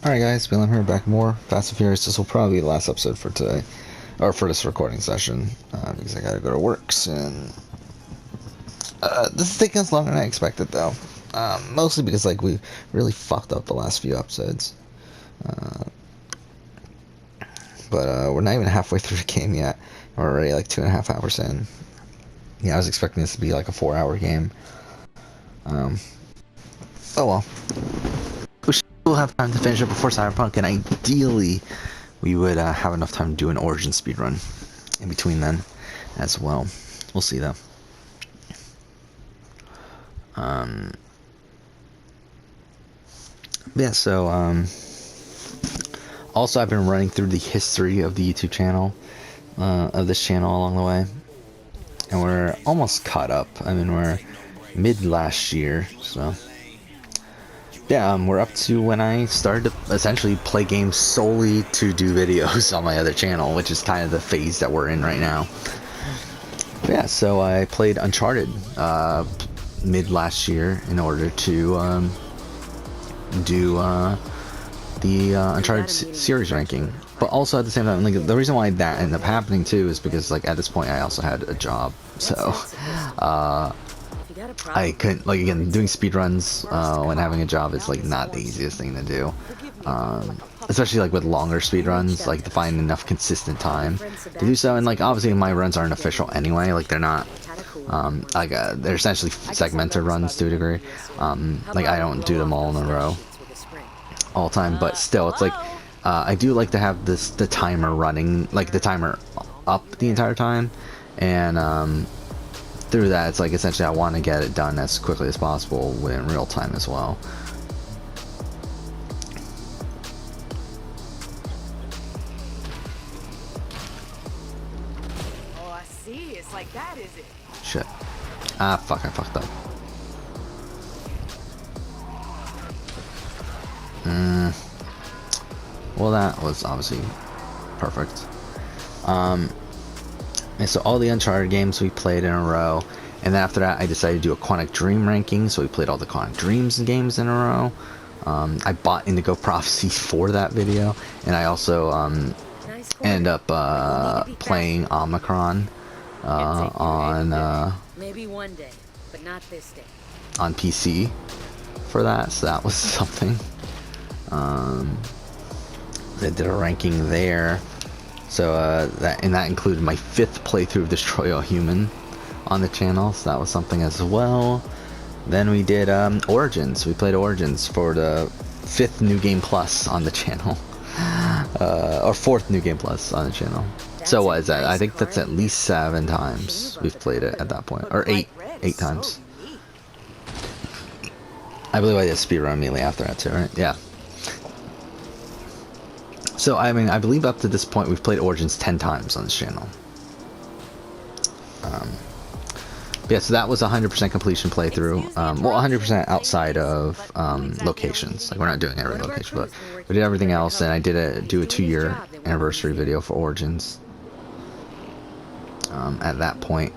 Alright guys, Bill here, back more Fast and Furious. This will probably be the last episode for today, or for this recording session, because I gotta go to work soon. This is taking us longer than I expected though, mostly because like we really fucked up the last few episodes. But we're not even halfway through the game yet. We're already like 2.5 hours in. Yeah, I was expecting this to be like a 4-hour game. Oh well. We'll have time to finish it before Cyberpunk, and ideally we would have enough time to do an Origin speedrun in between then as well. We'll see though. Yeah, so also I've been running through the history of the YouTube channel, of this channel along the way, and we're almost caught up. I mean, we're mid last year, so yeah, we're up to when I started to essentially play games solely to do videos on my other channel, which is kind of the phase that we're in right now. But yeah, so I played Uncharted mid last year in order to do the Uncharted series ranking. But also at the same time, like, the reason why that ended up happening too is because like at this point I also had a job, so I couldn't, like, again, doing speedruns when having a job is like not the easiest thing to do, especially like with longer speedruns, like to find enough consistent time to do so. And like obviously my runs aren't official anyway, like they're not they're essentially segmented runs to a degree. Like I don't do them all in a row all the time, but still it's like I do like to have the timer running, like the timer up the entire time, and through that it's like essentially I want to get it done as quickly as possible in real time as well. Oh, I see. It's like that, is it? Shit. Ah, fuck, I fucked up. Well, that was obviously perfect. And so all the Uncharted games we played in a row, and then after that I decided to do a Quantic Dream ranking, so we played all the Quantic Dreams games in a row. I bought Indigo Prophecy for that video, and I also ended up playing Omicron on maybe one day, but not this day. on PC for that, so that was something. They did a ranking there, so that included my 5th playthrough of Destroy All Human on the channel, so that was something as well. Then we did Origins. We played Origins for the 5th New Game Plus on the channel, or 4th New Game Plus on the channel. So what is that? I think that's at least 7 times we've played it at that point, or 8 times. I believe I did a speedrun immediately after that too, right? Yeah. So I mean, I believe up to this point we've played Origins 10 times on this channel. Yeah, so that was a 100% completion playthrough. Well, 100% outside of locations. Like, we're not doing every location, but we did everything else, and I did do a 2-year anniversary video for Origins at that point.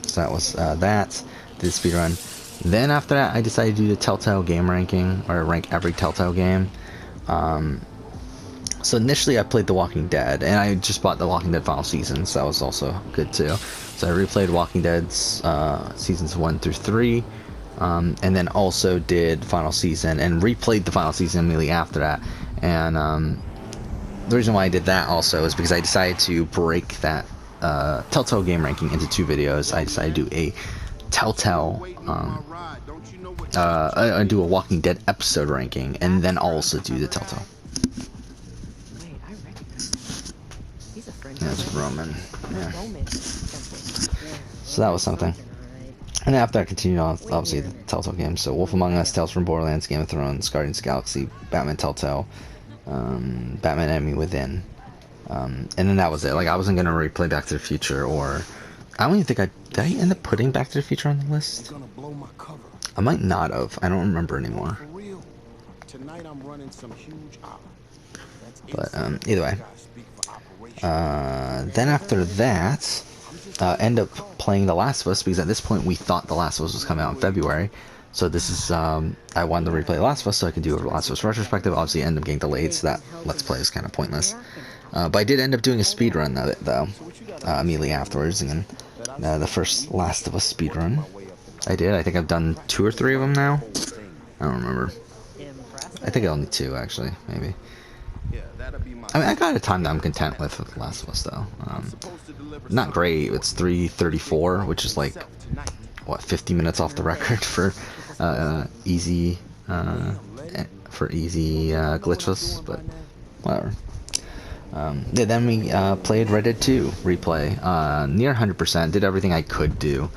So that was that. Did speedrun. Then after that, I decided to do the Telltale game ranking, or rank every Telltale game. So initially I played The Walking Dead, and I just bought The Walking Dead final season, so that was also good too. So I replayed Walking Dead's seasons 1 through 3, and then also did final season, and replayed the final season immediately after that. And the reason why I did that also is because I decided to break that Telltale game ranking into 2 videos. I decided to do a Telltale, I do a Walking Dead episode ranking, and then also do the Telltale. That's Roman. Yeah. So that was something. And after I continued on, obviously, the Telltale games. So Wolf Among Us, Tales from Borderlands, Game of Thrones, Guardians of the Galaxy, Batman Telltale, Batman Enemy Within. And then that was it. Like, I wasn't going to replay Back to the Future, or I don't even think did I end up putting Back to the Future on the list? I might not have. I don't remember anymore. But either way. Then after that, end up playing The Last of Us, because at this point we thought The Last of Us was coming out in February. So this is, I wanted to replay Last of Us so I could do a Last of Us retrospective. Obviously, it ended up getting delayed, so that Let's Play is kind of pointless. But I did end up doing a speed run of it, though, immediately afterwards. And the first Last of Us speed run, I did. I think I've done 2 or 3 of them now. I don't remember. I think only 2, actually, maybe. I mean, I got a time that I'm content with Last of Us, though. Not great. It's 3:34, which is like, what, 50 minutes off the record for easy glitchless, but whatever. Yeah, then we played Red Dead 2 replay, near 100%, did everything I could do,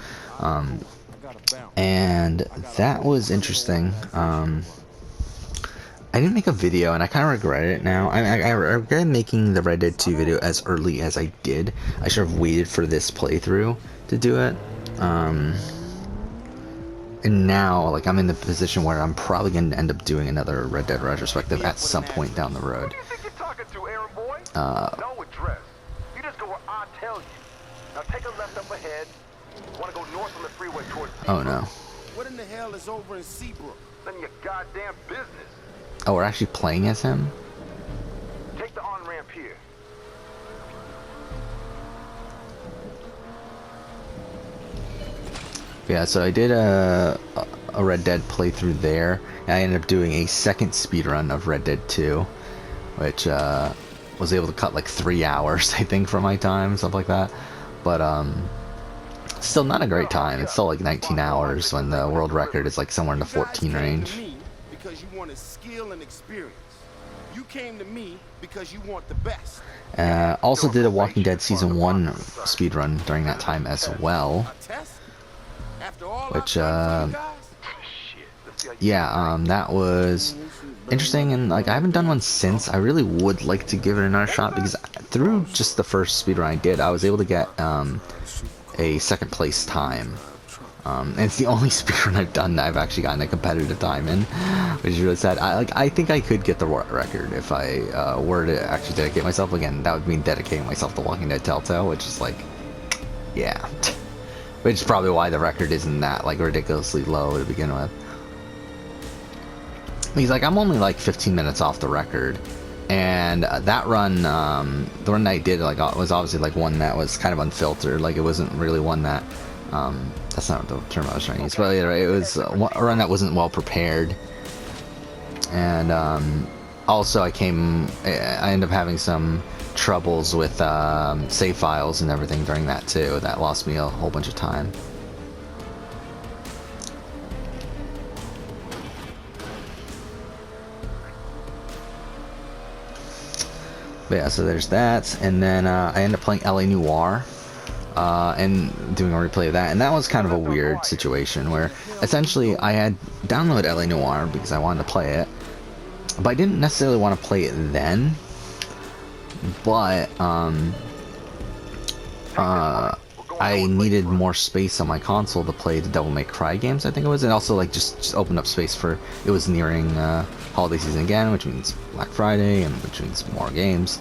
and that was interesting. I didn't make a video, and I kind of regret it now. I regret making the Red Dead 2 video as early as I did. I should have waited for this playthrough to do it. And now, like, I'm in the position where I'm probably going to end up doing another Red Dead retrospective at some point down the road. No address. You just go where I tell you. Now take a left up ahead. Want to go north on the freeway towards Seabrook. Oh no. What in the hell is over in Seabrook? None of your goddamn business. Oh, we're actually playing as him? Take the on-ramp here. Yeah, so I did a Red Dead playthrough there, and I ended up doing a second speedrun of Red Dead 2, which was able to cut like 3 hours, I think, from my time, stuff like that. But still not a great time. It's still like 19 hours when the world record is like somewhere in the 14 range. Because you wanted skill and experience. You came to me because you want the best. Also did a Walking Dead Season 1 speedrun during that time as well. Which, yeah, that was interesting, and like I haven't done one since. I really would like to give it another shot, because through just the first speedrun I did, I was able to get a second place time. And it's the only speedrun I've done that I've actually gotten a competitive time in, which is really sad. I think I could get the record if I were to actually dedicate myself. Again, that would mean dedicating myself to Walking Dead Telltale, which is like, yeah. Which is probably why the record isn't that like ridiculously low to begin with. He's like, I'm only like 15 minutes off the record, and that run, the run I did, like, was obviously like one that was kind of unfiltered. Like, it wasn't really one that, that's not the term I was trying to use, but yeah, right, it was a run that wasn't well prepared. And also I ended up having some troubles with save files and everything during that too. That lost me a whole bunch of time. But yeah, so there's that, and then I ended up playing LA Noire and doing a replay of that, and that was kind of a weird situation where essentially I had downloaded LA Noire because I wanted to play it, but I didn't necessarily want to play it then. But I needed more space on my console to play the Devil May Cry games, I think it was, and also like just opened up space for, it was nearing holiday season again, which means Black Friday, and which means more games.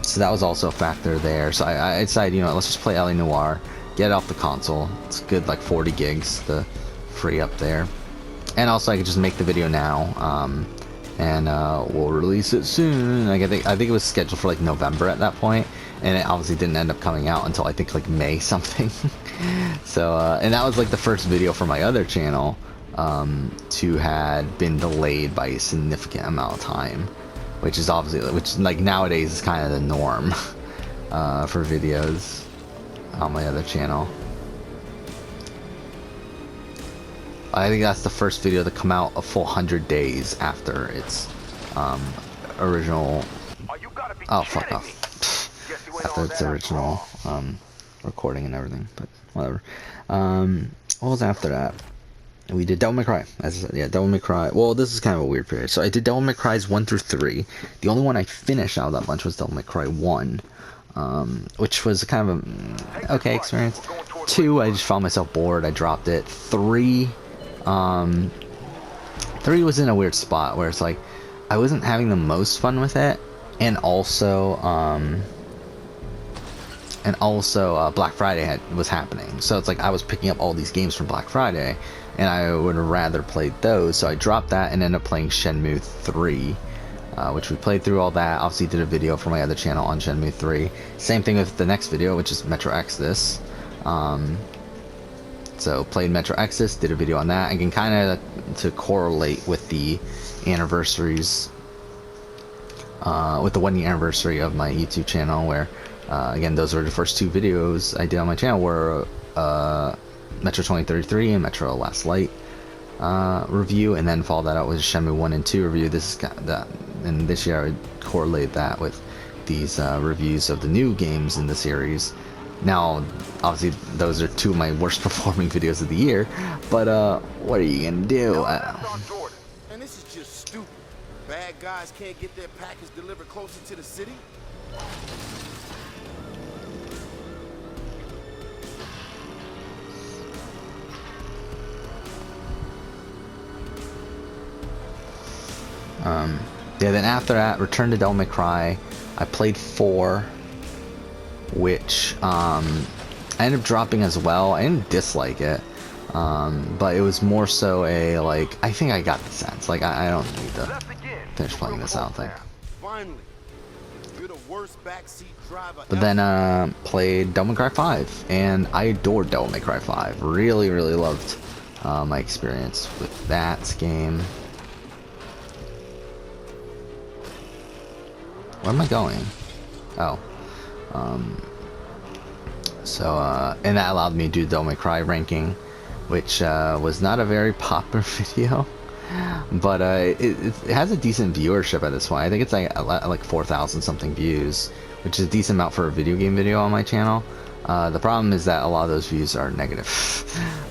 So that was also a factor there. So I decided, you know, let's just play LA Noire, get it off the console. It's good, like 40 gigs to free up there, and also I could just make the video now. And we'll release it soon. Like, I think it was scheduled for like November at that point, and it obviously didn't end up coming out until I think like May something. So and that was like the first video for my other channel to had been delayed by a significant amount of time, which is obviously, which like nowadays is kind of the norm for videos on my other channel. I think that's the first video to come out a full 100 days after its original. Oh, fuck off! After its original recording and everything, but whatever. What was after that? We did Devil May Cry, as I said. Yeah, Devil May Cry. Well, this is kind of a weird period. So I did Devil May Cry's 1 through 3. The only one I finished out of that bunch was Devil May Cry 1, which was kind of a okay experience. 2, I just found myself bored. I dropped it. 3 was in a weird spot where it's like I wasn't having the most fun with it, and also and also Black Friday was happening. So it's like I was picking up all these games from Black Friday, and I would have rather played those. So I dropped that and ended up playing Shenmue 3, which we played through all that. Obviously did a video for my other channel on Shenmue 3. Same thing with the next video, which is Metro Exodus. So played Metro Exodus, did a video on that. Again, kind of to correlate with the anniversaries, with the 1 year anniversary of my YouTube channel, where again, those were the first 2 videos I did on my channel, were Metro 2033 and Metro Last Light review, and then follow that out with Shenmue 1 and 2 review. This is that, and this year I would correlate that with these reviews of the new games in the series. Now, obviously, those are 2 of my worst performing videos of the year, but what are you gonna do? And this is just stupid. Bad guys can't get their package delivered closer to the city. Yeah, then after that, Return to Devil May Cry. I played 4, which I ended up dropping as well. I didn't dislike it, but it was more so a, like, I think I got the sense. Like, I don't need to finish playing this, I don't think. Finally, you're the worst backseat driver. But then played Devil May Cry 5, and I adored Devil May Cry 5. Really, really loved my experience with that game. Where am I going? Oh. And that allowed me to do Devil May Cry ranking, which was not a very popular video, but it has a decent viewership at this point. I think it's like 4,000 something views, which is a decent amount for a video game video on my channel. The problem is that a lot of those views are negative,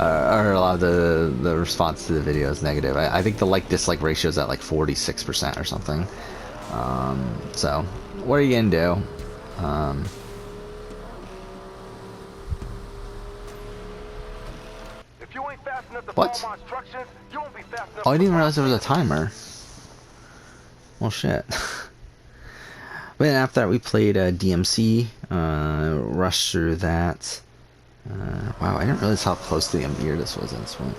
or a lot of the response to the video is negative. I think the like-dislike ratio is at like 46% or something. So, what are you gonna do? If you ain't fast enough to What? follow my instructions, you won't be fast enough. Oh, I didn't even realize there was a timer. Well, shit. But then after that, we played DMC, rushed through that. Wow, I didn't realize how close to the end of the year this was at this point.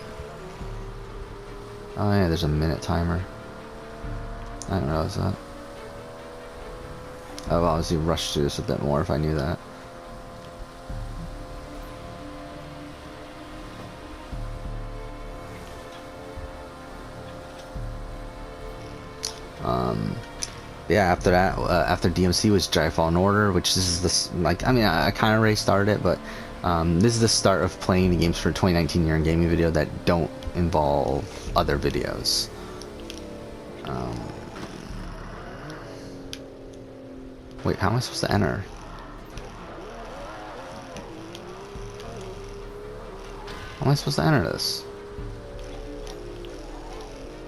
Oh yeah, there's a minute timer. I didn't realize that. I've obviously rushed through this a bit more if I knew that. Yeah, after that, after DMC was Jedi Fallen Order, which is this, like, I mean, I kind of already started it, but this is the start of playing the games for 2019 year in gaming video that don't involve other videos. Wait, how am I supposed to enter? How am I supposed to enter this?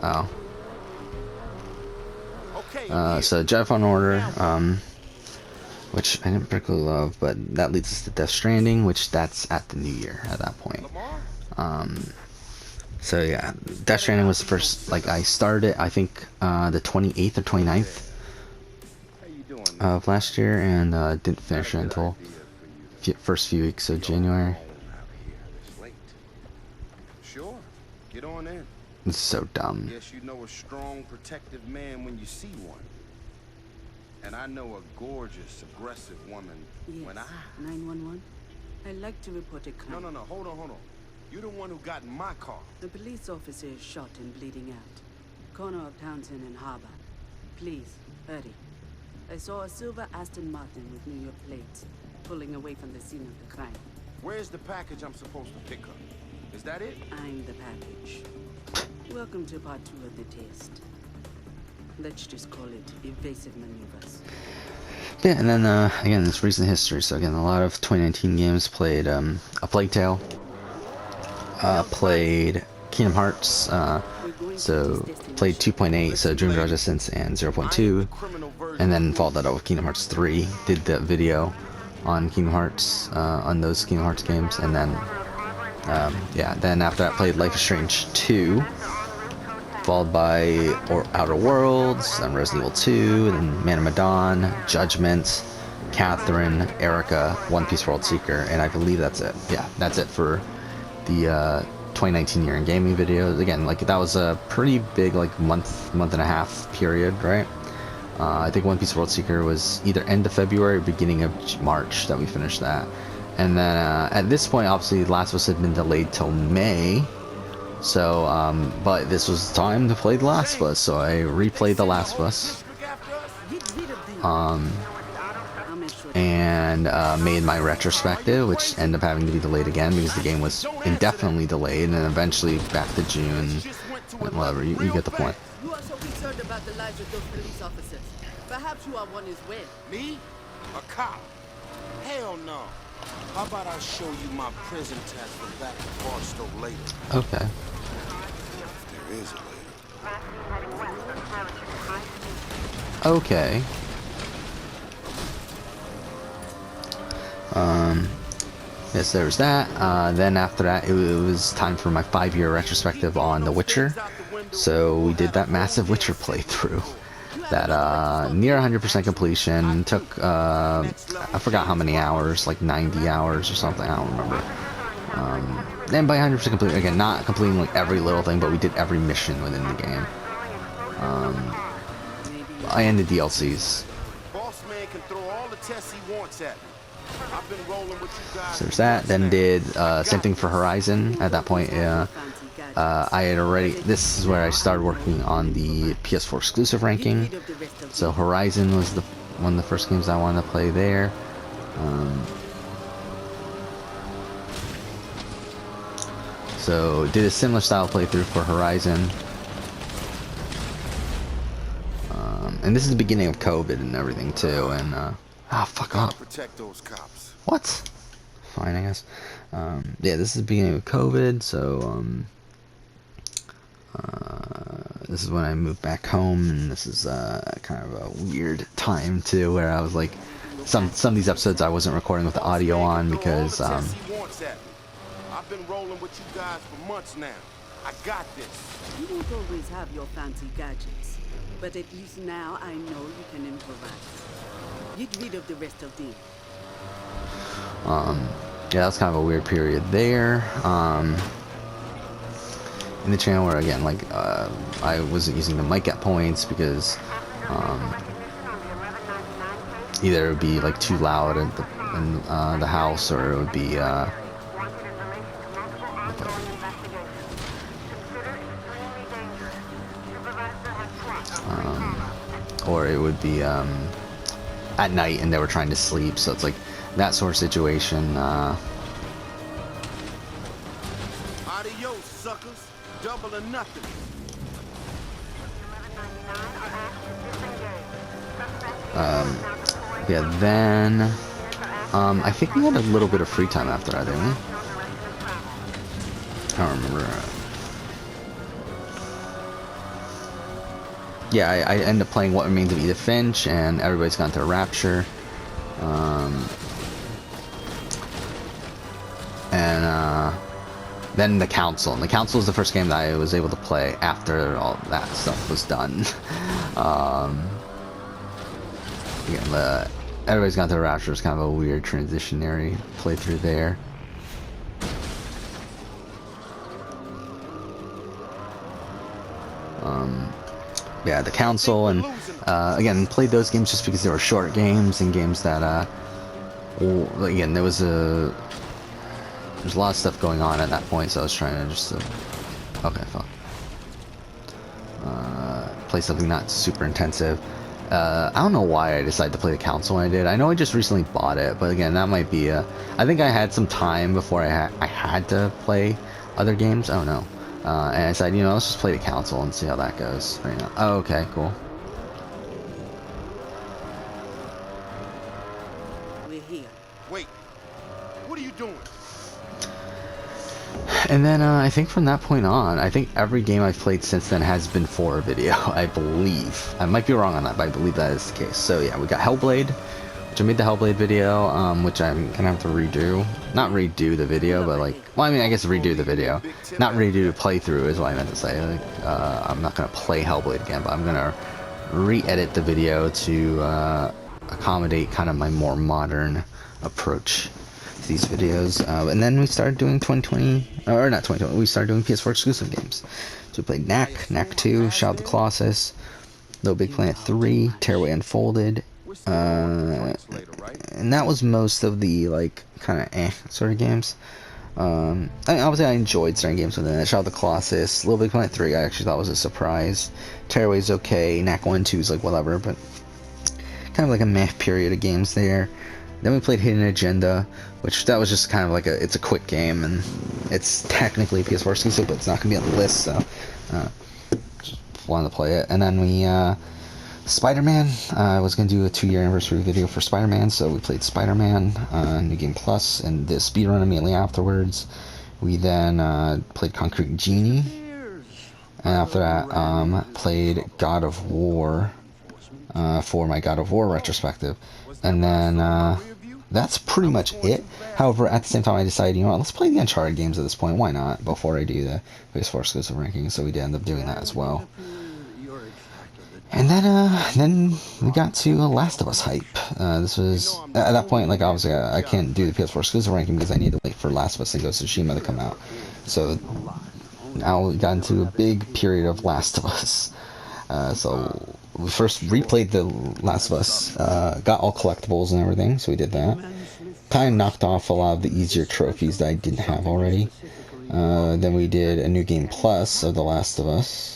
Oh. So Jedi Fallen Order, which I didn't particularly love, but that leads us to Death Stranding, which that's at the new year at that point. So yeah, Death Stranding was the first, like, I started it, I think, the 28th or 29th of last year, and didn't finish it until first few weeks of January. Sure, get on in. It's so dumb. Guess you know a strong, protective man when you see one. And I know a gorgeous, aggressive woman when I... 911. I'd like to report a crime. No, hold on. You're the one who got in my car. The police officer is shot and bleeding out. Corner of Townsend and Harbor. Please, hurry. I saw a silver Aston Martin with New York plates, pulling away from the scene of the crime. Where's the package I'm supposed to pick up? Is that it? I'm the package. Welcome to part 2 of the test. Let's just call it evasive maneuvers. Yeah, and then again, it's recent history. So again, a lot of 2019 games played. A Plague Tale. Played Kingdom Hearts. So played 2.8, so Dream Drop Distance, and 0.2, and then followed that up with Kingdom Hearts 3. Did the video on Kingdom Hearts, on those Kingdom Hearts games, and then yeah, then after that played Life is Strange 2, followed by Outer Worlds, then Resident Evil 2, then Man of Medan, Judgment, Catherine, Erica, One Piece World Seeker, and I believe that's it. Yeah, that's it for the 2019 year in gaming videos. Again, like that was a pretty big like month and a half period, right? I think One Piece World Seeker was either end of February or beginning of March that we finished that. And then at this point, obviously, Last of Us had been delayed till May. So, but this was time to play The Last of Us, so I replayed The Last of Us. And made my retrospective, which ended up having to be delayed again because the game was indefinitely delayed, and then eventually back to June, and whatever, you get the point. You are so concerned about the lives of those police officers. Perhaps you are one as well. Me? A cop? Hell no. How about I show you my prison test from back at Barstow later? Okay. There is a later. Okay. Yes, there was that. Then after that, it was time for my 5-year retrospective on The Witcher. So we did that massive Witcher playthrough. That near 100% completion took I forgot how many hours, like 90 hours or something. I don't remember. And by 100% complete, again, not completing like every little thing, but we did every mission within the game. And the DLCs. Boss man can throw all the tests he wants at me. I've been rolling with you guys. So there's that. Then did same thing for Horizon. At that point, I had already. This is where I started working on the PS4 exclusive ranking. So Horizon was one of the first games I wanted to play there. So did a similar style playthrough for Horizon. And this is the beginning of COVID and everything too. And fuck up. Protect those cops. What? Fine, I guess. Yeah, this is the beginning of COVID, so this is when I moved back home, and this is kind of a weird time too, where I was like, some of these episodes I wasn't recording with the audio on because I've been rolling with you guys for months now. I got this. You won't always have your fancy gadgets, but at least now I know you can improvise. Get rid of the rest of them. Yeah, that's kind of a weird period there. In the channel where again, like, I wasn't using the mic at points because either it would be like too loud in the house, or it would be at night and they were trying to sleep, so it's like that sort of situation. Adios, suckers. Double or nothing. Yeah, then I think we had a little bit of free time after that, didn't we? I don't remember. Yeah, I ended up playing What Remains of Edith Finch, and everybody's gone to Rapture. Then The Council. And The Council is the first game that I was able to play after all that stuff was done. Again, everybody's gone to Rapture is kind of a weird transitionary playthrough there. Yeah, The Council, and again, played those games just because they were short games and games that again, there's a lot of stuff going on at that point, so I was trying to just okay, fuck, play something not super intensive. I don't know why I decided to play The Council when I did. I know I just recently bought it, but again, that might be I think I had some time before I had to play other games. I don't know. And I said, let's just play The Council and see how that goes right now. Oh, okay, cool. We're here. Wait. What are you doing? And then I think from that point on, I think every game I've played since then has been for a video, I believe. I might be wrong on that, but I believe that is the case. So yeah, we got Hellblade, which I made the Hellblade video, which I'm gonna have to redo. Not redo the video, but like, well, I mean, I guess redo the video. Not redo the playthrough is what I meant to say. Like, I'm not gonna play Hellblade again, but I'm gonna re-edit the video to accommodate kind of my more modern approach to these videos. And then we started doing 2020, or not 2020, we started doing PS4 exclusive games. So we played Knack 2, Shadow of the Colossus, Little Big Planet 3, Tearaway Unfolded, and that was most of the, like, kind of sort of games. Obviously I enjoyed certain games within it. Shadow of the Colossus, Little Big Planet 3 I actually thought was a surprise. Tearaway's okay, Knack 1, 2 is like whatever, but kind of like a meh period of games there. Then we played Hidden Agenda, which that was just kind of like it's a quick game, and it's technically PS4 exclusive, but it's not going to be on the list, so just wanted to play it. And then we, Spider-Man, I was going to do a 2-year anniversary video for Spider-Man, so we played Spider-Man, New Game Plus, and the speedrun immediately afterwards. We then played Concrete Genie, and after that, played God of War, for my God of War retrospective. And then that's pretty much it. However, at the same time I decided, you know what, let's play the Uncharted games at this point, why not, before I do the PS4 exclusive ranking, so we did end up doing that as well. And then we got to Last of Us hype. This was, at that point, like, obviously I can't do the PS4 exclusive ranking because I need to wait for Last of Us and Ghost of Tsushima to come out. So now we got into a big period of Last of Us. So we first replayed the Last of Us, got all collectibles and everything, so we did that. Kind of knocked off a lot of the easier trophies that I didn't have already. Then we did a New Game Plus of The Last of Us.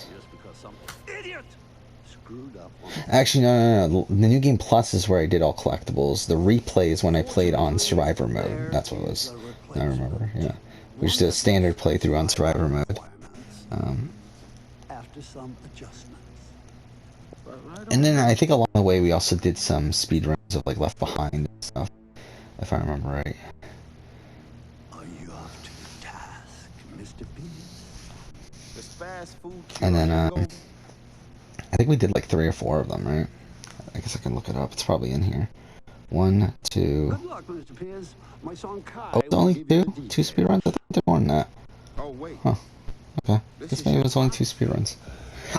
Actually, no. The New Game Plus is where I did all collectibles. The replay is when I played on Survivor mode. That's what it was. I remember, yeah. We just did a standard playthrough on Survivor mode. And then I think along the way we also did some speedruns of, like, Left Behind and stuff, if I remember right. Are you up to the task, Mr. P? This fast food And then I think we did like 3 or 4 of them, right? I guess I can look it up. It's probably in here. 1, 2. Good luck, Mr. Pierce. My son Kai Oh, it's only 2 speedruns? I thought I did more than that. Oh wait. Huh. Okay. I guess maybe it was only 2 speedruns.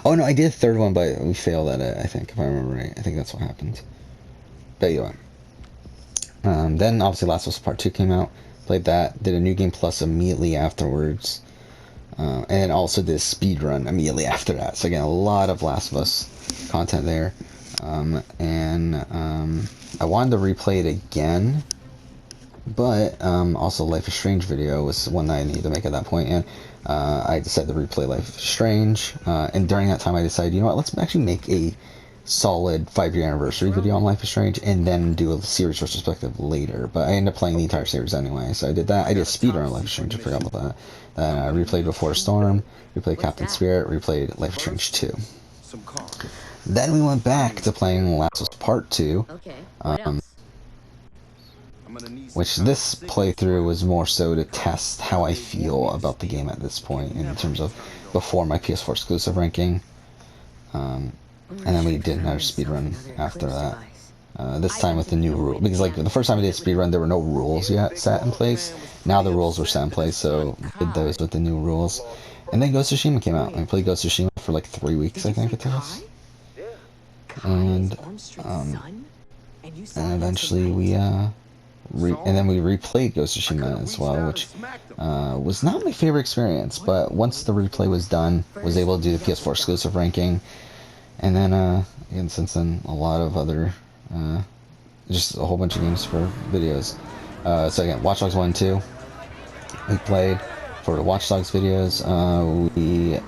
Oh no, I did a 3rd one, but we failed at it, I think, if I remember right. I think that's what happened. But anyway. Then obviously Last of Us Part 2 came out. Played that. Did a New Game Plus immediately afterwards. And also did a speedrun immediately after that. So again, a lot of Last of Us content there. I wanted to replay it again, but also Life is Strange video was one that I needed to make at that point, and I decided to replay Life is Strange. And during that time I decided, you know what, let's actually make a solid 5-year anniversary video on Life is Strange and then do a series retrospective later. But I ended up playing the entire series anyway, so I did that. I did a speedrun of Life is Strange, I forgot about that. Then I replayed Before the Storm, replayed Captain Spirit, replayed Life is Strange 2. Then we went back to playing Last of Us Part 2, Okay, what else? which this playthrough was more so to test how I feel about the game at this point in terms of before my PS4 exclusive ranking. And then we did another speedrun after that. This time with the new rule, because like the first time I did speedrun there were no rules yet set in place. Now the rules were set in place, so we did those with the new rules. And then Ghost of Tsushima came out, and I played Ghost of Tsushima for like 3 weeks, I think it took us. And eventually we and then we replayed Ghost of Tsushima as well, which was not my favorite experience, but once the replay was done, was able to do the PS4 exclusive ranking. And then again, since then, a lot of other just a whole bunch of games for videos. So again, Watch Dogs 1 and 2 we played for the Watch Dogs videos. We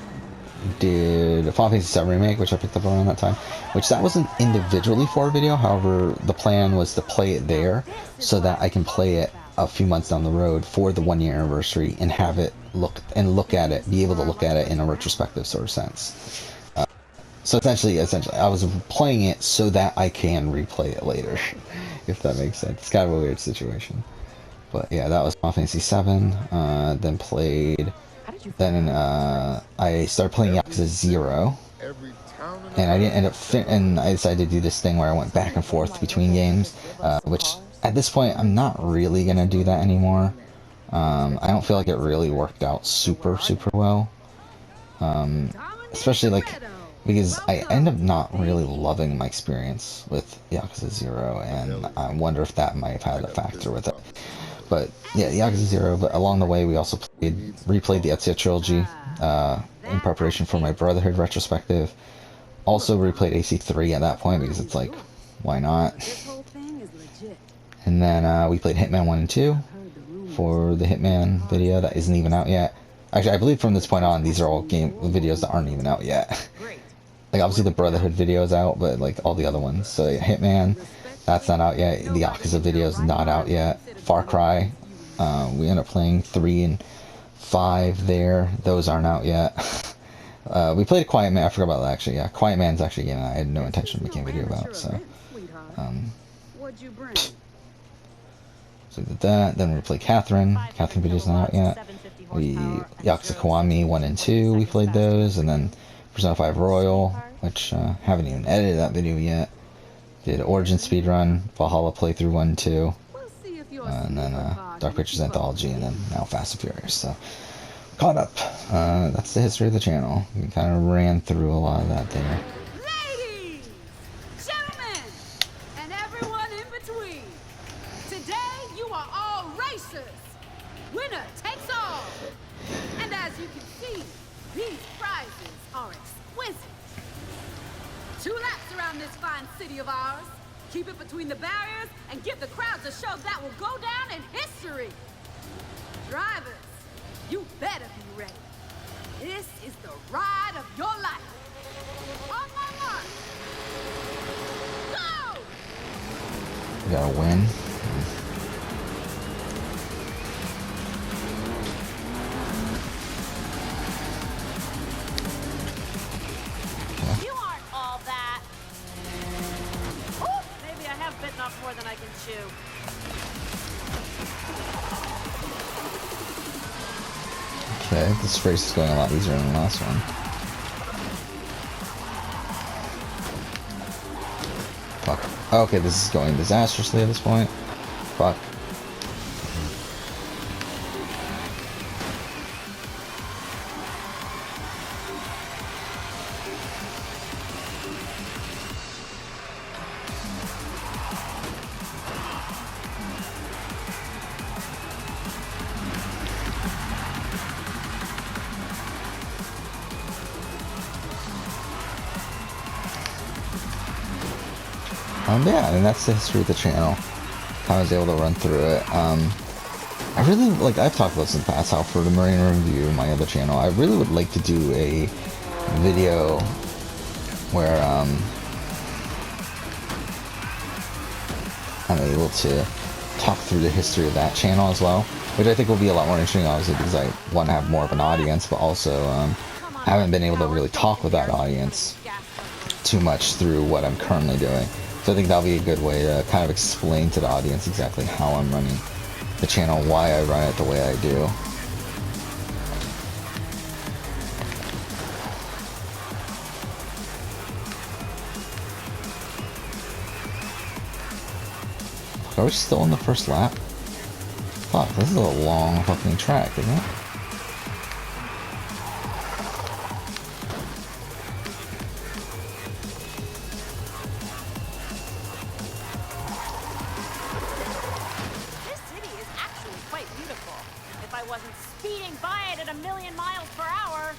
did Final Fantasy VII Remake, which I picked up around that time, which that wasn't individually for a video. However, the plan was to play it there so that I can play it a few months down the road for the 1-year anniversary and have it look at it, be able to look at it in a retrospective sort of sense. So essentially, I was playing it so that I can replay it later, if that makes sense. It's kind of a weird situation. But yeah, that was Final Fantasy VII. Then I started playing Yakuza 0. And I didn't end up and I decided to do this thing where I went back and forth between games, which at this point I'm not really going to do that anymore. I don't feel like it really worked out super well. Especially like because I end up not really loving my experience with Yakuza 0, and I wonder if that might have had a factor with it. But yeah, Yakuza 0, but along the way we also replayed the Ezio trilogy in preparation for my Brotherhood retrospective. Also replayed AC3 at that point because it's like, why not? This whole thing is legit. And then we played Hitman 1 and 2 for the Hitman video that isn't even out yet. Actually, I believe from this point on, these are all game videos that aren't even out yet. Great. Like, obviously the Brotherhood video is out, but like all the other ones. So yeah, Hitman, that's not out yet. The Yakuza video is not out yet. Far Cry, we end up playing 3 and 5 there. Those aren't out yet. We played Quiet Man. I forgot about that, actually. Yeah, Quiet Man's actually a game I had no intention of making a video about. So, What'd you bring? so we did that. Then we played Catherine. Catherine video's not out yet. We Yakuza Kiwami 1 and 2. We played those, and then Persona 5 Royal, which haven't even edited that video yet. Did Origin speedrun, Valhalla playthrough 1 and 2, and then Dark Pictures Anthology, and then now Fast and Furious. So caught up. That's the history of the channel. We kind of ran through a lot of that there. Ladies, gentlemen, and everyone in between. Today you are all racers. Winner takes all. And as you can see, these prizes are exquisite. 2 laps around this fine city of ours. Keep it between the barriers and give the crowds a show that will go down in history. Drivers, you better be ready. This is the ride of your life. On my mark. Go! We gotta win. You aren't all that. Ooh, maybe I have bitten off more than I can chew. Okay, this race is going a lot easier than the last one. Fuck. Okay, this is going disastrously at this point. Fuck. Yeah, and that's the history of the channel. How I was able to run through it. I really, like, I've talked about this in the past, how for the Marine Review, my other channel, I really would like to do a video where, I'm able to talk through the history of that channel as well, which I think will be a lot more interesting, obviously, because I want to have more of an audience, but also, I haven't been able to really talk with that audience too much through what I'm currently doing. So I think that'll be a good way to kind of explain to the audience exactly how I'm running the channel, why I run it the way I do. Are we still in the first lap? Fuck, this is a long fucking track, isn't it? Speeding by it at 1,000,000 miles per hour.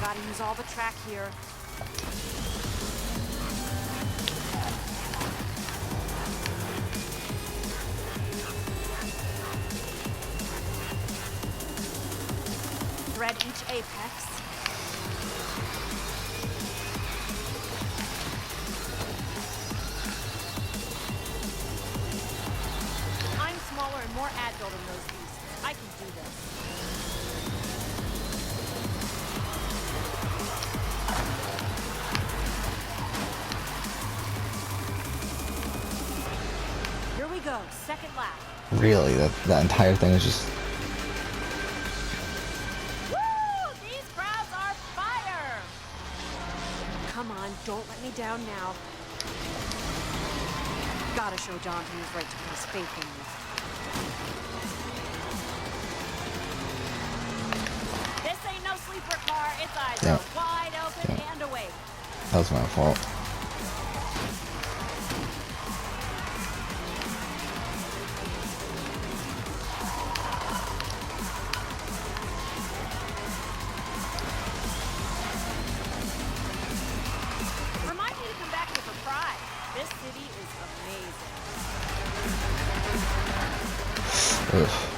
Gotta use all the track here. Thread each apex. And more agile than those beasts. I can do this. Here we go, second lap. Really, that entire thing is just... Woo! These crowds are fire! Come on, don't let me down now. Gotta show Johnson his right to put his faith in you. This ain't no sleeper car. Its eyes Yeah. are wide open and awake. That was my fault. Remind me to come back here for Pride. This city is amazing. Ugh.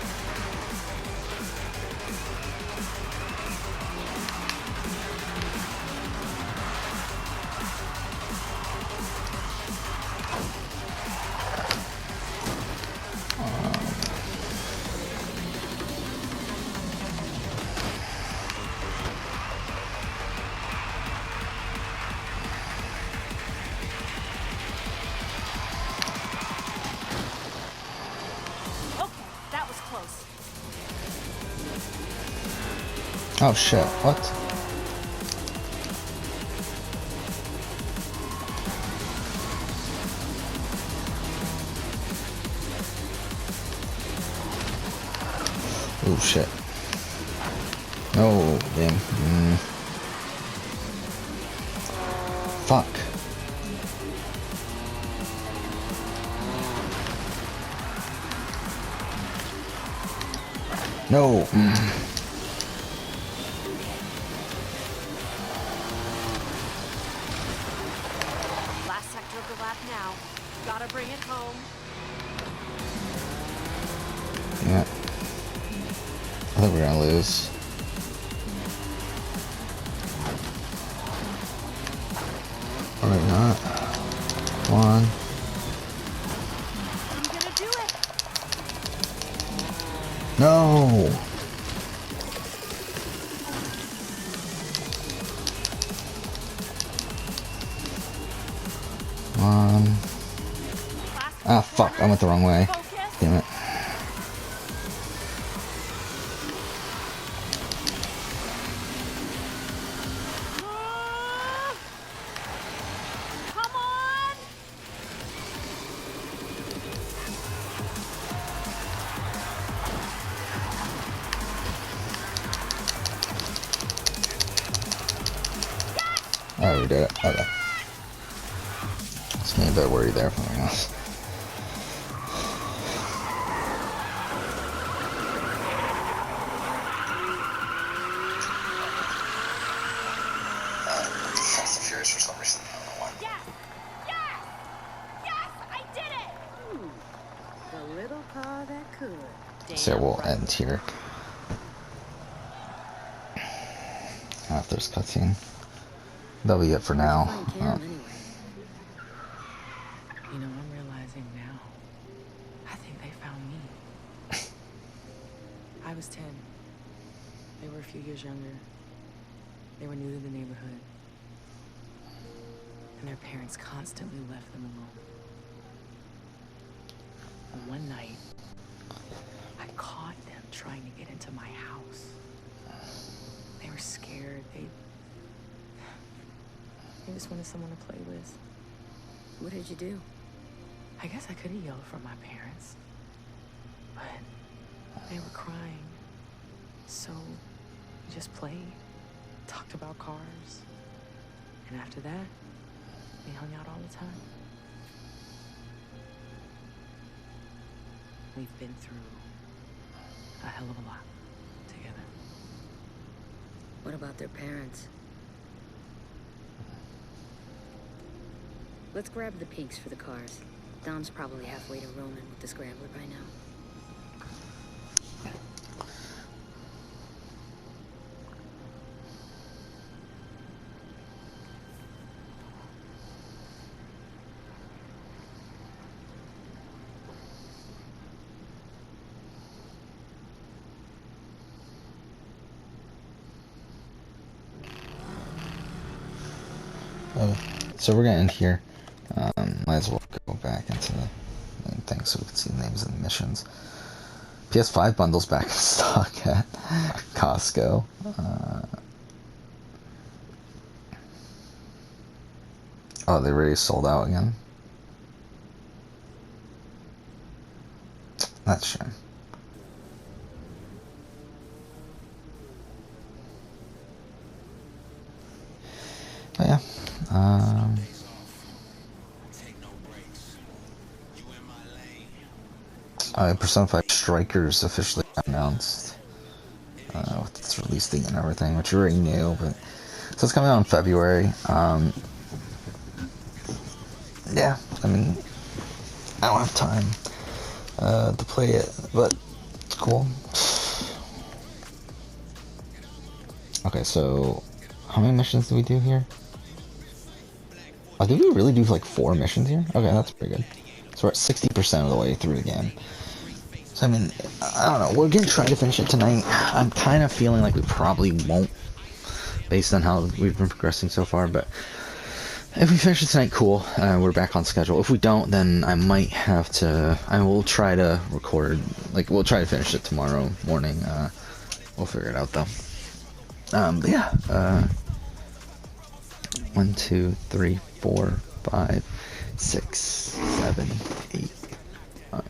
Okay, that was close. Oh shit, what? Oh shit. No, damn. Fuck. No. Last sector of the lap now. Gotta bring it home. Yeah. I think we're gonna lose. Or maybe not. Come on. I'm gonna do it. No. Come on. Last Ah, fuck. I went the wrong way. focus. Damn it. Come on. Oh, we did it. Okay. Just getting a bit worried there for something else. Fast and Furious for some reason. I don't know why. Yes. Yes. Yes, I did it. The little car that could. So we'll right. end here. After this cutscene. That'll be it for now. Find Cam anyway. You know, I'm realizing now. I think they found me. I was 10. They were a few years younger. They were new to the neighborhood. And their parents constantly left them alone. And one night, I caught them trying to get into my house. They were scared. They just wanted someone to play with. What did you do? I guess I could have yelled for my parents, but they were crying. So we just played, talked about cars, and after that, we hung out all the time. We've been through a hell of a lot together. What about their parents? Let's grab the pinks for the cars. Dom's probably halfway to Roman with the scrambler by now. So we're gonna end here. Might as well go back into the main thing so we can see the names of the missions. PS5 bundles back in stock at Costco. Oh, they already sold out again. That's a shame. But yeah. Persona 5 Strikers officially announced with its release date and everything, which you already knew, but so it's coming out in February. Yeah, I mean, I don't have time to play it, but it's cool. Okay, so how many missions do we do here? Oh, did we really do like 4 missions here? Okay, that's pretty good. So we're at 60% of the way through the game. So I mean, I don't know. We're gonna try to finish it tonight. I'm kind of feeling like we probably won't, based on how we've been progressing so far. But if we finish it tonight, cool. We're back on schedule. If we don't, then I might have to. I will try to record. Like we'll try to finish it tomorrow morning. We'll figure it out though. But yeah. 1, 2, 3, 4, 5, 6, 7, 8, 9.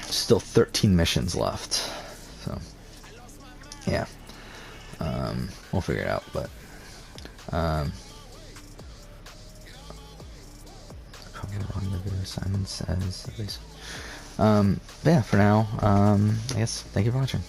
Still 13 missions left. So, yeah. We'll figure it out, but Rendezvous, Simon says at least. But yeah, for now, I guess thank you for watching.